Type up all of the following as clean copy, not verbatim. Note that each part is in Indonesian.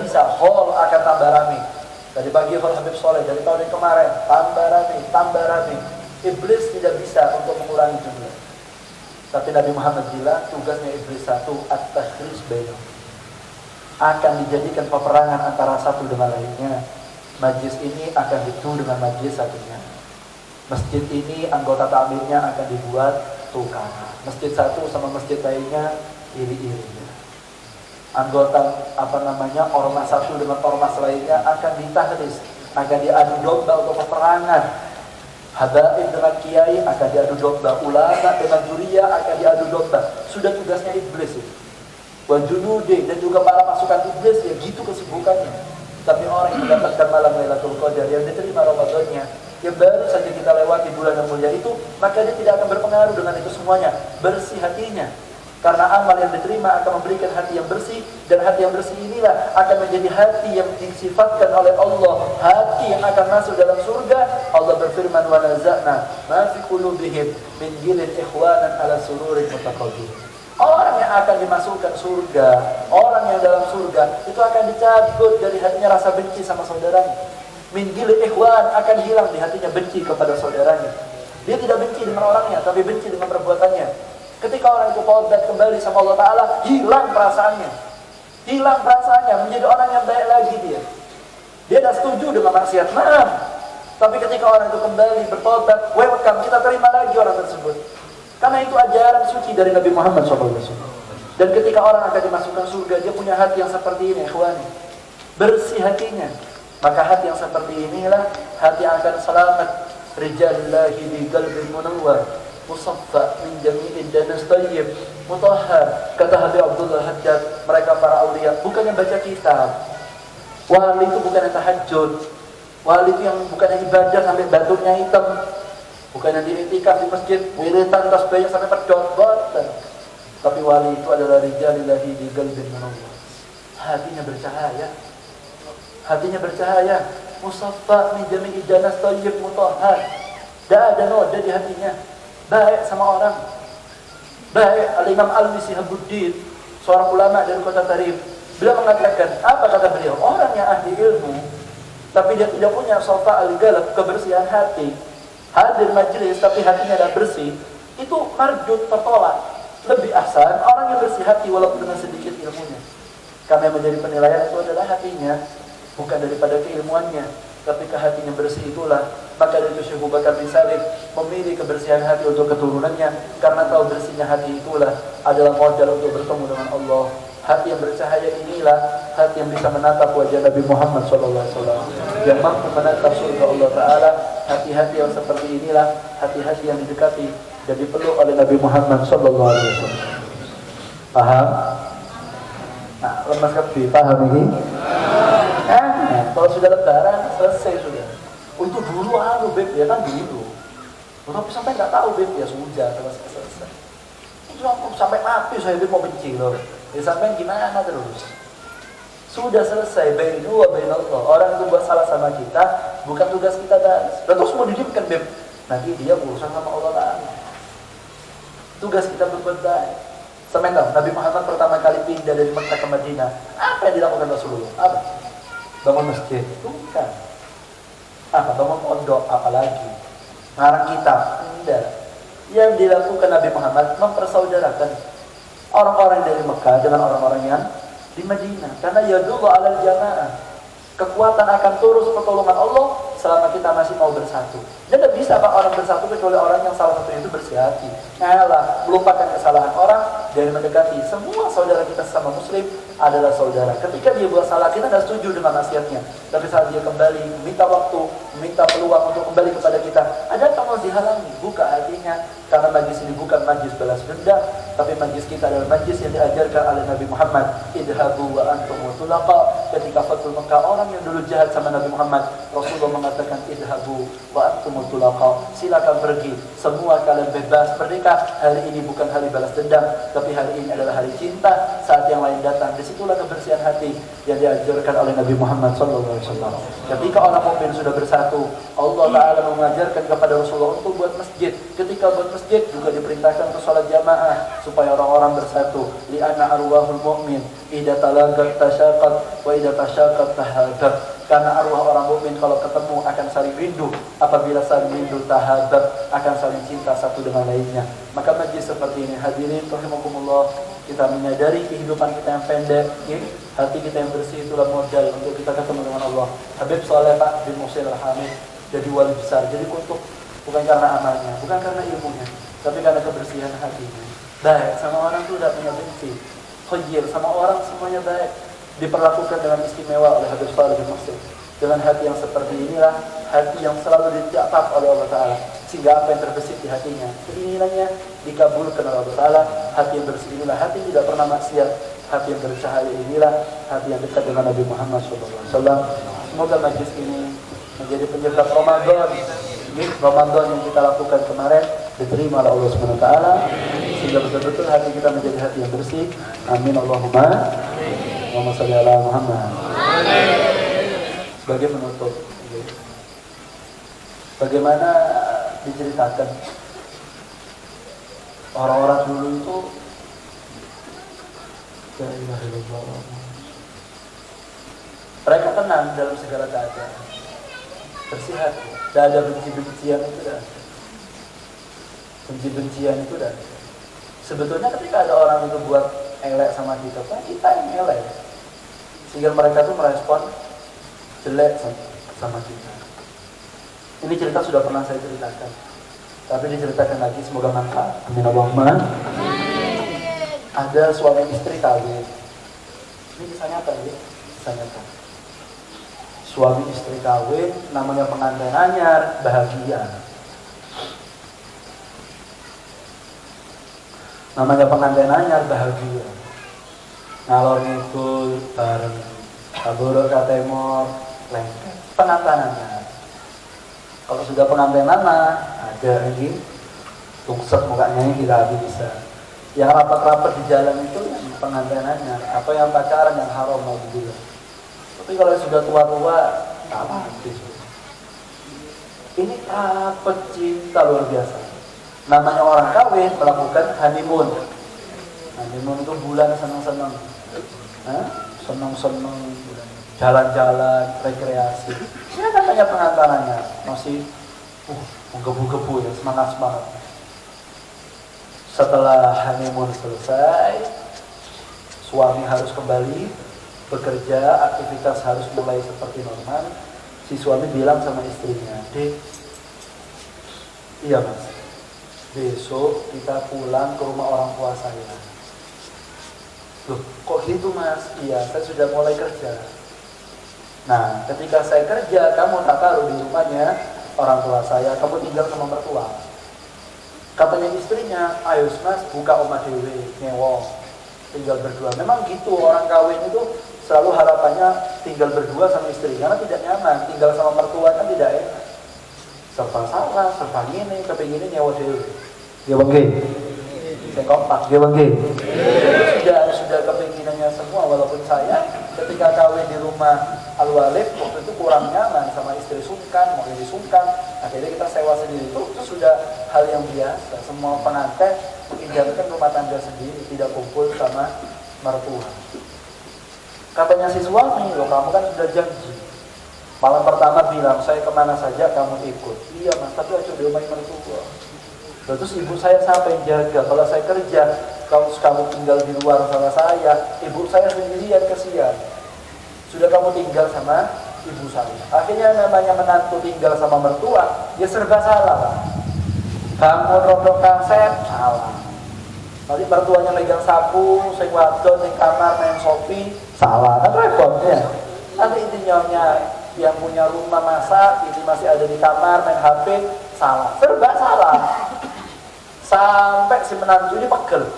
bisa, hall akan tambah rame. Dari pagi hall Habib Soleh, dari tahun yang kemarin, tambah rame. Iblis tidak bisa untuk mengurangi jumlah. Tapi Nabi Muhammad bilang, tugasnya iblis satu, at-takhris bainahum. Akan dijadikan peperangan antara satu dengan lainnya. Majlis ini akan ditu dengan majlis satunya. Masjid ini anggota takmirnya akan dibuat tukar. Masjid satu sama masjid lainnya iri-iri. Anggota ormas satu dengan ormas lainnya akan ditahris, akan diadu domba untuk peperangan. Habaib dengan kiai akan diadu domba, ulama dengan juriya akan diadu domba. Sudah tugasnya iblis itu. Wa junudi dan juga para pasukan iblis, ya gitu kesibukannya. Tapi orang yang mendapatkan malam Lailatul Qadar, yang diterima Ramadannya, yang baru saja kita lewati bulan yang mulia itu, maka dia tidak akan berpengaruh dengan itu semuanya. Bersih hatinya. Karena amal yang diterima akan memberikan hati yang bersih, dan hati yang bersih inilah akan menjadi hati yang disifatkan oleh Allah, hati yang akan masuk dalam surga. Allah berfirman, wa naza'na ma fi qulubihim min ghillin ikhwanan ala sururin mutaqabilin. Orang yang akan dimasukkan surga, orang yang dalam surga itu akan dicabut dari hatinya rasa benci sama saudaranya. Min ghillin ikhwan, akan hilang di hatinya benci kepada saudaranya. Dia tidak benci dengan orangnya, tapi benci dengan perbuatannya. Ketika orang itu taubat kembali sama Allah Ta'ala, hilang perasaannya, menjadi orang yang baik lagi dia. Dia dah setuju dengan maksiat, maaf. Tapi ketika orang itu kembali bertaubat, welcome, kita terima lagi orang tersebut. Karena itu ajaran suci dari Nabi Muhammad SAW. Dan ketika orang akan dimasukkan surga, dia punya hati yang seperti ini, ikhwani. Bersih hatinya. Maka hati yang seperti inilah hati yang akan selamat. Rijallahi bi qalbin munawwar, musaffa min jami'id danas tayyib, mutahhar. Kata Habib Abdullah Haddad, mereka para aulia bukan yang baca kitab. Wali itu bukan yang tahajud. Wali itu yang bukan yang ibadah sampai batuknya hitam. Bukan yang diiktikaf di masjid, wiritan tasbihnya sampai pedot, boten. Tapi wali itu adalah rijalillahi bi qalbin munawwar. Hatinya bercahaya. Musaffa min jami'id danas tayyib, mutahhar. Tidak ada noda di hatinya. Baik sama orang. Baik. Al-Imam Al-Misihabuddin, seorang ulama dari kota Tarif, beliau mengatakan, apa kata beliau? Orang yang ahli ilmu, tapi dia tidak punya sofa al-galab, kebersihan hati, hadir majlis tapi hatinya tidak bersih, itu marjut, tertolak. Lebih ahsan orang yang bersih hati walaupun dengan sedikit ilmunya. Karena yang menjadi penilaian itu adalah hatinya, bukan daripada keilmuannya. Ketika hatinya bersih itulah, maka dari itu Syekh Abu Bakar bin Salim memilih kebersihan hati untuk keturunannya, karena tahu bersihnya hati itulah adalah modal untuk bertemu dengan Allah. Hati yang bercahaya inilah hati yang bisa menatap wajah Nabi Muhammad SAW, yang mampu menatap surga Allah Ta'ala. Hati-hati yang seperti inilah hati-hati yang didekati dan dipeluk oleh Nabi Muhammad SAW. Paham? Nah, lemas kabeh, paham ini? Kalau sudah lebaran, selesai sudah. Untuk dulu Beb, ya kan dulu. Tapi sampai nggak tahu Beb, ya sudah, selesai. Sampai mati saya Beb mau benci loh. Ya sampai gimana terus? Sudah selesai, bainu wa bainallah. Orang itu buat salah sama kita, bukan tugas kita balas. Terus mau didimkan Beb, nanti dia urusan sama Allah Ta'ala. Tugas kita berbuat baik. Sampai tahu, Nabi Muhammad pertama kali pindah dari Mekah ke Madinah, apa yang dilakukan Rasulullah? Apa? Bangun masjid? Bukan. Apa? Bangun pondok? Apalagi? Ngarang kitab? Tidak. Yang dilakukan Nabi Muhammad mempersaudarakan orang-orang dari Mekah dengan orang-orang yang di Madinah. Karena yadullah alal jamaah. Kekuatan akan turun pertolongan Allah selama kita masih mau bersatu. Dan tidak bisa Pak orang bersatu kecuali orang yang salah satunya itu bersih hati. Ngalah, melupakan kesalahan orang dan mendekati semua saudara kita sesama muslim adalah saudara. Ketika dia buat salah, kita tidak setuju dengan nasihatnya. Tapi saat dia kembali, minta waktu, minta peluang untuk kembali kepada kita, ada tak mau dihalangi? Buka hatinya. Karena majlis ini bukan majlis balas dendam, tapi majlis kita adalah majlis yang diajarkan oleh Nabi Muhammad. Idhabu wa antum tulaqa. Ketika Fathul Mekah, orang yang dulu jahat sama Nabi Muhammad, Rasulullah mengatakan, mengatakan idhabu wa antumul tulaqa, silakan pergi, semua kalian bebas merdeka. Hari ini bukan hari balas dendam, tapi hari ini adalah hari cinta. Saat yang lain datang, disitulah kebersihan hati yang diajarkan oleh Nabi Muhammad SAW. Ketika orang mukmin sudah bersatu, Allah Ta'ala mengajarkan kepada Rasulullah untuk buat masjid. Ketika buat masjid juga diperintahkan untuk sholat jamaah supaya orang-orang bersatu. Li'anna arwahul mu'min idza talaqat tasyaqat wa idza tasyaqat tahadat. Karena arwah orang mukmin kalau ketemu akan saling rindu, apabila saling rindu tahadat, akan saling cinta satu dengan lainnya. Maka majlis seperti ini, hadirin rahimakumullah, kita menyadari kehidupan kita yang pendek, hati kita yang bersih itulah modal untuk kita ketemu dengan Allah. Habib Saleh Pak bin Muhsin Al-Hamid jadi wali besar, jadi kutub, bukan karena amalnya, bukan karena ilmunya, tapi karena kebersihan hatinya. Baik sama orang itu tidak punya benci, khayir sama orang semuanya baik, diperlakukan dengan istimewa oleh Habib Saleh bin Muhsin. Dengan hati yang seperti inilah hati yang selalu dicatat oleh Allah Ta'ala, sehingga apa yang terbesit di hatinya, keinginannya dikabulkan oleh Allah Ta'ala. Hati yang bersih inilah hati yang tidak pernah maksiat, hati yang bercahaya inilah hati yang dekat dengan Nabi Muhammad SAW. Semoga majlis ini menjadi penyebab Ramadan yang kita lakukan kemarin diterima oleh Allah Subhanahu wa taala, sehingga betul-betul hati kita menjadi hati yang bersih. Amin Allahumma shalli ala Muhammad. Sebagai penutup, bagaimana diceritakan orang-orang dulu itu mereka tenang dalam segala keadaan, bersih hati, tidak ada benci-bencian itu dah. Benci-bencian itu dah. Sebetulnya ketika ada orang itu buat elek sama kita, kan kita yang elek, sehingga mereka tuh merespon jelek sama kita. Ini cerita sudah pernah saya ceritakan, tapi diceritakan lagi, semoga manfaat. Amin Allahumma. Ada suami istri kawin. Ini kisah nyata ya, kisah nyata. Suami istri kawin, namanya pengantin anyar, bahagia. Namanya pengantin anyar, bahagia. Ngalor ngidul bareng, kabur ke timur, lengket. Pengantin anyar. Kalau sudah pengantin lama, ada lagi tungset mukanya ini tidak bisa. Yang rapat-rapat di jalan itu pengantin anyar, apa yang pacaran yang haram mau dibilang. Tapi kalau sudah tua-tua, apa? Ini apa cinta luar biasa. Namanya orang kawin melakukan honeymoon. Honeymoon itu bulan senang-senang, senang-senang, jalan-jalan, rekreasi. Ini katanya pengantinannya masih menggebu-gebu ya, semangat-semangat. Setelah honeymoon selesai, suami harus kembali bekerja, aktivitas harus mulai seperti normal. Si suami bilang sama istrinya, "Dek, iya mas, besok kita pulang ke rumah orang tua saya." Loh, kok gitu mas? Iya, saya sudah mulai kerja. Nah, ketika saya kerja, kamu tak taruh di rumahnya orang tua saya, kamu tinggal sama mertua. Katanya istrinya, "Ayo mas, buka omah dewe, nyewo, tinggal berdua." Memang gitu, orang kawin itu selalu harapannya tinggal berdua sama istri, karena tidak nyaman. Tinggal sama mertua kan tidak enak, serba salah, serba gini, kepingin nyewa dewe. Ya bang, saya kompak, ya bang. Sudah kepinginannya semua, walaupun saya ketika kawin di rumah al-walid waktu itu kurang nyaman sama istri, sungkan, mau jadi sungkan. Akhirnya kita sewa sendiri, itu sudah hal yang biasa. Semua pengantin menginginkan rumah tangga sendiri, tidak kumpul sama mertua. Katanya si suami, "Loh kamu kan sudah janji. Malam pertama bilang, saya kemana saja kamu ikut." "Iya mas, tapi aja di rumah mertua." "Terus ibu saya siapa yang jaga? Kalau saya kerja, kalau kamu tinggal di luar sama saya, ibu saya sendirian, kesian. Sudah kamu tinggal sama ibu saya." Akhirnya namanya menantu tinggal sama mertua, ya serba salah. Kamu rodok kaset, salah. Nanti mertuanya megang sapu, sing wadon di kamar main Shopee, salah, kan repot ya. Nanti intinya yang punya rumah masak, ini masih ada di kamar main HP, salah, serba salah. Sampai si menantu ini pegel,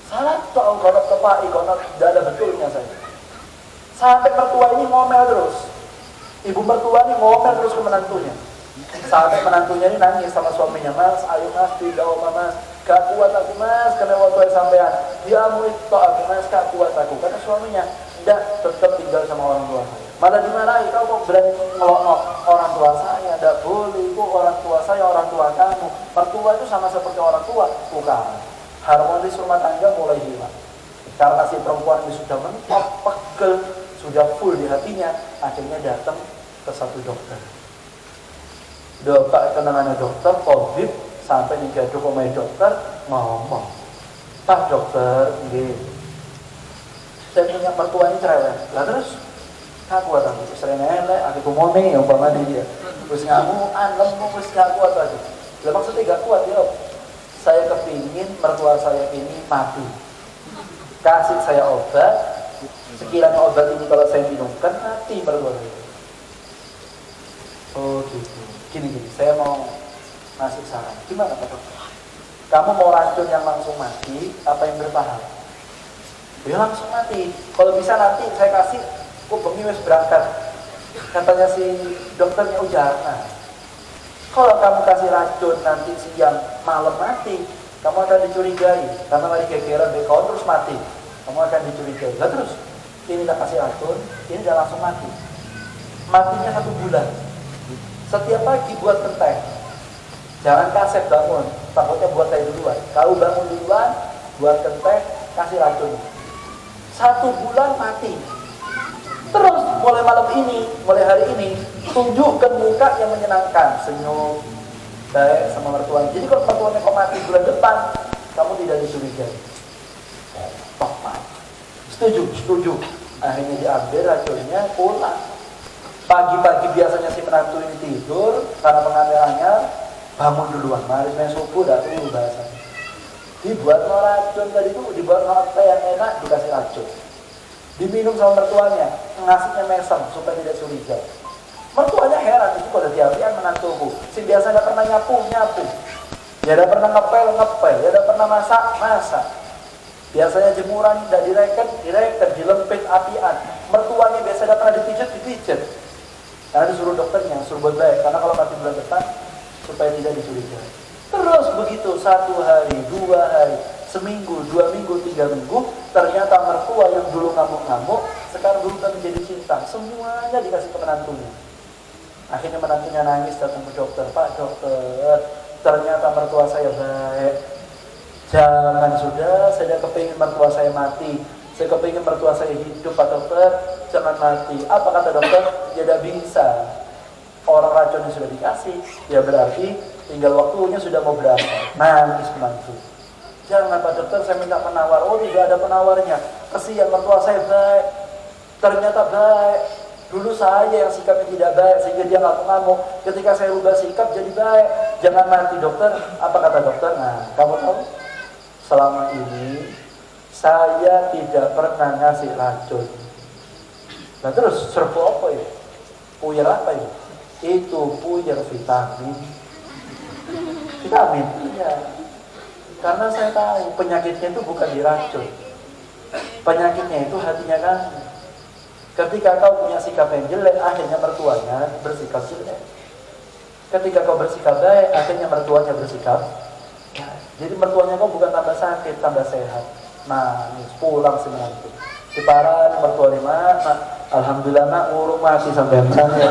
salah tau kalau kepai, kalau tidak ada betulnya saya. Sampai mertua ini ngomel terus, Ibu mertua ini ngomel terus ke menantunya. Sampai menantunya ini nangis sama suaminya, "Mas, ayo mas, tidak oma mas, gak kuat aku mas, karena waktu sampean, ya mu itu aku mas, gak kuat aku." Karena suaminya tidak tetap tinggal sama orang tua saya. Malah dimarahi, "Kau kok berani ngelok orang tua saya? Tidak boleh, kok orang tua saya, orang tua kamu. Mertua itu sama seperti orang tua." Bukan. Harmonis rumah tangga mulai hilang. Karena si perempuan ini sudah mentok, pegel, sudah full di hatinya, akhirnya datang ke satu dokter. Dokter kenangannya dokter, tabib, sampai digaduh sama dokter, ngomong, "Pak dokter, saya punya mertua ini cerewet." Lah terus, "Aku kuat aku, sering elek, aku ngomong ya umpama dia, terus ngamuan, lembung, terus gak kuat lagi." Lah maksudnya gak kuat ya, "Saya kepingin mertua saya ini mati. Kasih saya obat, sekiranya obat ini kalau saya minumkan mati mertua saya." Oh gitu. Gini, saya mau ngasih saran. Gimana Pak Dokter? Kamu mau racun yang langsung mati, apa yang bertahap? Ya langsung mati. Kalau bisa nanti saya kasih, bengi wis berangkat. Katanya si dokternya, "Jangan. Kalau kamu kasih racun nanti siang malam mati, kamu akan dicurigai. Karena lagi gegeran kau terus mati, kamu akan dicurigai." Lah terus, ini udah kasih racun, ini udah langsung mati. Matinya 1 bulan. Setiap pagi buat kentang. Jangan kasep bangun, takutnya buat saya duluan. Kalau bangun duluan, buat kentang, kasih racun. 1 bulan mati. Terus mulai malam ini, mulai hari ini, tunjukkan muka yang menyenangkan, senyum, baik sama mertuanya. Jadi kalau mertuanya kau mati bulan depan, kamu tidak dicurigai. Tepat. Setuju. Akhirnya diambil racunnya, pulang. Pagi-pagi biasanya si menantu ini tidur karena pengambilannya, bangun duluan. Mari main subuh dah dulu bahasanya. Dibuat no racun tadi itu, dibuat no teh yang enak, dikasih racun. Diminum sama mertuanya, ngasihnya mesem supaya tidak curiga. Mertuanya heran, itu kok ada tiap-tiap menantuku. Si biasa nggak pernah nyapu. Ya ada pernah ngepel, ya ada pernah masak. Biasanya jemuran tidak direken, dilempit apian. Mertuanya biasa nggak pernah dipijat. Karena disuruh dokternya, suruh buat baik. Karena kalau mati bulan depan, supaya tidak dicurigai. Terus begitu 1 hari, 2 hari, seminggu, 2 minggu, 3 minggu, ternyata mertua yang dulu ngamuk-ngamuk, sekarang berubah menjadi cinta. Semuanya dikasih ke menantunya. Akhirnya menantunya nangis datang ke dokter, "Pak dokter, ternyata mertua saya baik. Jangan sudah, saya kepingin mertua saya mati. Saya kepingin mertua saya hidup, Pak dokter, jangan mati." Apa kata dokter? "Ya tidak bisa. Orang racunnya sudah dikasih, ya berarti tinggal waktunya sudah mau berapa." Nangis menantu. "Jangan Pak dokter, saya minta penawar." "Oh tidak ada penawarnya. Kesian mertua saya baik. Ternyata baik. Dulu saya yang sikapnya tidak baik sehingga dia ngamuk-ngamuk. Ketika saya ubah sikap jadi baik. Jangan mati dokter." Apa kata dokter? Nah, kamu tahu? Selama ini saya tidak pernah ngasih racun. Nah terus serbu apa itu? Puyer apa itu? Itu puyer vitamin. Vitamin, iya. Karena saya tahu penyakitnya itu bukan di racun. Penyakitnya itu hatinya kamu. Ketika kau punya sikap yang jelek, akhirnya mertuanya bersikap jelek. Ketika kau bersikap baik, akhirnya mertuanya bersikap baik. Jadi mertuanya kau bukan tambah sakit, tambah sehat. Nangis, pulang si menantu. Diparani mertua lima, alhamdulillah nak urung mati sampai saya.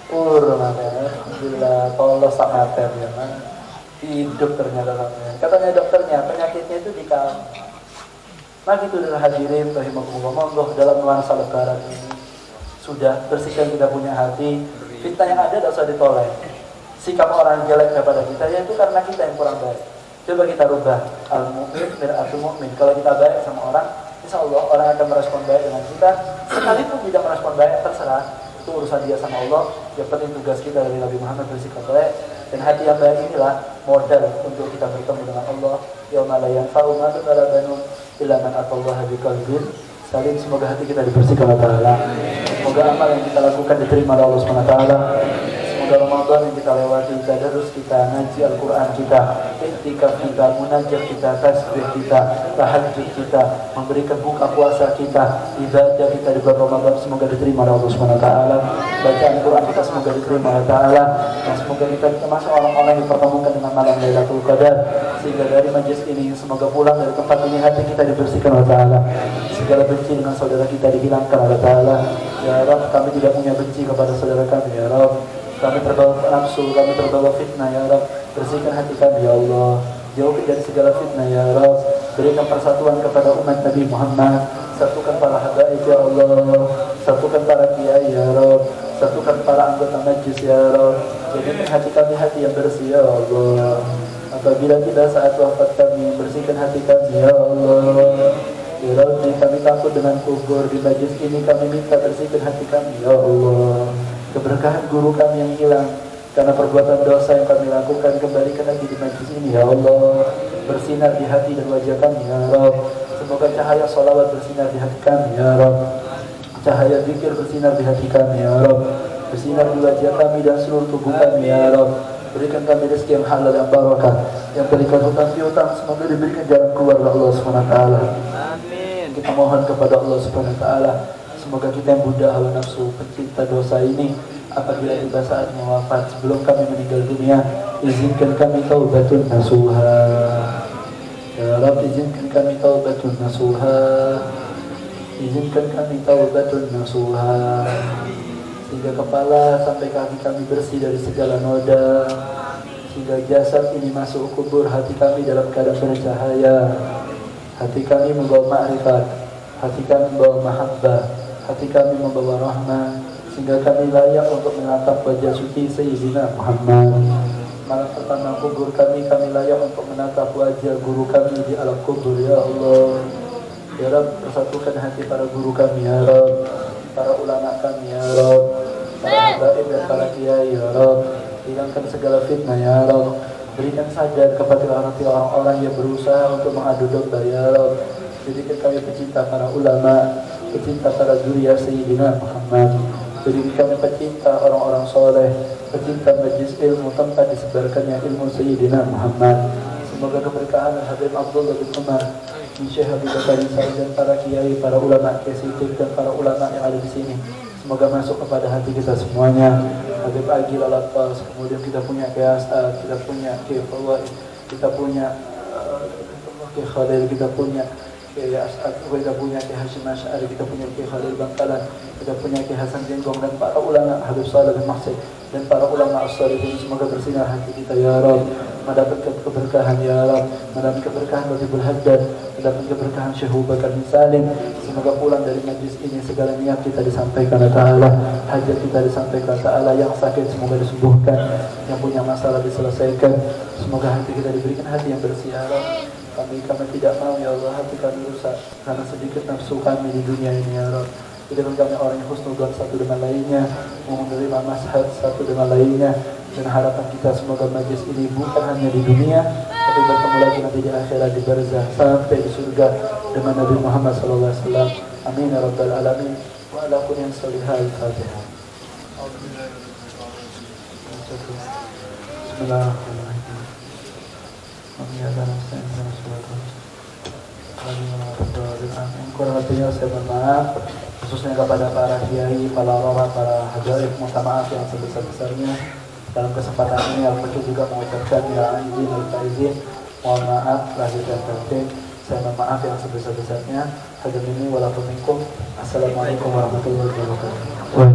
Urung mati, alhamdulillah, polos sak mater ya man. Hidup ternyata sampai. Katanya dokternya penyakitnya itu di kamu. Nah gitu adalah hadirin rahimakumullah, monggo dalam nuansa lebaran ini sudah bersihkan kita punya hati. Fitnah yang ada tidak usah ditolak. Sikap orang jelek kepada kita ya itu karena kita yang kurang baik. Coba kita rubah al-mu'min mir'atul mu'min. Kalau kita baik sama orang, insya Allah orang akan merespon baik dengan kita. Sekalipun tidak merespon baik, terserah. Itu urusan dia sama Allah. Yang penting tugas kita dari Nabi Muhammad bersikap baik. Dan hati yang baik inilah modal untuk kita bertemu dengan Allah. Yauma la yanfa'u malun wala banun illa man atallaha biqalbin salim. Semoga hati kita dibersihkan oleh Allah. Semoga amal yang kita lakukan diterima oleh Allah Subhanahu wa taala. semoga Ramadan yang kita lewati, tadarus kita, ngaji Al-Quran kita, iktikaf kita, munajat kita, tasbih kita, tahajud kita, memberikan buka puasa kita, ibadah kita di bulan Ramadan semoga diterima oleh Allah Subhanahu wa taala. Bacaan Quran kita semoga diterima oleh taala, dan semoga kita termasuk orang-orang yang dipertemukan dengan malam Lailatul Qadar, sehingga dari majlis ini semoga pulang dari tempat ini hati kita dibersihkan oleh taala, segala benci dengan saudara kita dihilangkan oleh taala. Ya Rabb, kami tidak punya benci kepada saudara kami ya Rabb. Kami terbawa nafsu, kami terbawa fitnah ya Rabb. Bersihkan hati kami ya Allah, jauhi dari segala fitnah ya Rabb. Berikan persatuan kepada umat Nabi Muhammad, satukan para habaib ya Allah, satukan para kiai ya Rabb, satukan para anggota majlis ya Rabb. Jadikan hati kami hati yang bersih ya Allah. Apabila tidak saat wafat kami, bersihkan hati kami ya Allah. Ya Rabbi, kami takut dengan kubur. Di majlis ini kami minta bersihkan hati kami ya Allah. Keberkahan guru kami yang hilang karena perbuatan dosa yang kami lakukan, kembalikan lagi di majlis ini ya Allah. Bersinar di hati dan wajah kami ya Rabb. Semoga cahaya sholawat bersinar di hati kami ya Rabb. Cahaya zikir bersinar di hati kami ya Rabb. Bersinar di wajah kami dan seluruh tubuh kami ya Rabb. Berikan kami rezeki yang halal yang barakah. Yang berikan hutang piutang semoga diberikan jalan keluar oleh Allah Subhanahu wa taala. Amin. Kita mohon kepada Allah Subhanahu wa taala, semoga kita yang buddha hawa nafsu, pencipta dosa ini, apabila tiba saatnya wafat sebelum kami meninggal dunia, izinkan kami taubatun nasuha. Ya Rabb, izinkan kami taubatun nasuha. Izinkan kami taubatun nasuha, sehingga kepala sampai kaki kami bersih dari segala noda, sehingga jasad ini masuk kubur hati kami dalam keadaan bercahaya, hati kami membawa ma'rifat, hati kami membawa mahabbah, hati kami membawa rahmah, sehingga kami layak untuk menatap wajah suci Sayyidina Muhammad. Malam pertama kubur kami layak untuk menatap wajah guru kami di alam kubur ya Allah. Ya Rabb, persatukan hati para guru kami ya Rabb, para ulama kami ya Rabb, para habaib dan para kiai ya Rabb. Hilangkan segala fitnah ya Rabb. Berikan sadar kepada orang-orang yang berusaha untuk mengadu domba ya Rabb. Jadikan kami pecinta para ulama, pecinta para zuriya Sayyidina Muhammad. Jadikan kami pecinta orang-orang soleh, pecinta majlis ilmu tempat disebarkannya ilmu Sayyidina Muhammad. Semoga keberkahan Habib Abdullah bin Umar, Syekh Habib Bakari Sa'id dan para kiai, para ulama kesitik dan para ulama yang ada di sini, semoga masuk kepada hati kita semuanya. Habib Agil Al-Abbas, kemudian kita punya Kiai As'ad, kita punya Kiai Fawaid, kita punya Kiai Khalil, kita punya Kiai As'ad, kita punya Kiai Hashim Asy'ari, kita punya Kiai Khalil Bangkalan, kita punya Kiai Hasan Jenggong dan para ulama Habib Saleh bin Mahsid dan para ulama as-salihin. Semoga bersinar hati kita ya Rabb, mendapatkan keberkahan ya Rabb, mendapatkan keberkahan Habibul Haddad, mendapatkan keberkahan Syekh Abu Bakar bin Salim. Semoga pulang dari majlis ini segala niat kita disampaikan oleh Ta'ala, hajat kita disampaikan oleh Ta'ala, yang sakit semoga disembuhkan, yang punya masalah diselesaikan. Semoga hati kita diberikan hati yang bersih ya Rabb. Kami tidak mau ya Allah hati kami rusak karena sedikit nafsu kami di dunia ini ya Rabb. Jadikan kami orang yang husnudzon satu dengan lainnya, mau menerima nasihat satu dengan lainnya, dan harapan kita semoga majlis ini bukan hanya di dunia, tapi bertemu lagi nanti di akhirat, di barzah, sampai di surga dengan Nabi Muhammad SAW. Amin ya Rabbal Alamin. Wa ala kulli salihah al-Fatihah. Bismillahirrahmanirrahim. Kurang lebihnya saya mohon maaf, khususnya kepada para kiai, para ulama, para habaib, mohon maaf yang sebesar-besarnya. Dalam kesempatan ini Al-Fakir juga mengucapkan ya izin, mohon maaf lahir dan batin. Saya mohon maaf yang sebesar-besarnya. Hadir ini walaupun minkum. Assalamualaikum warahmatullahi wabarakatuh.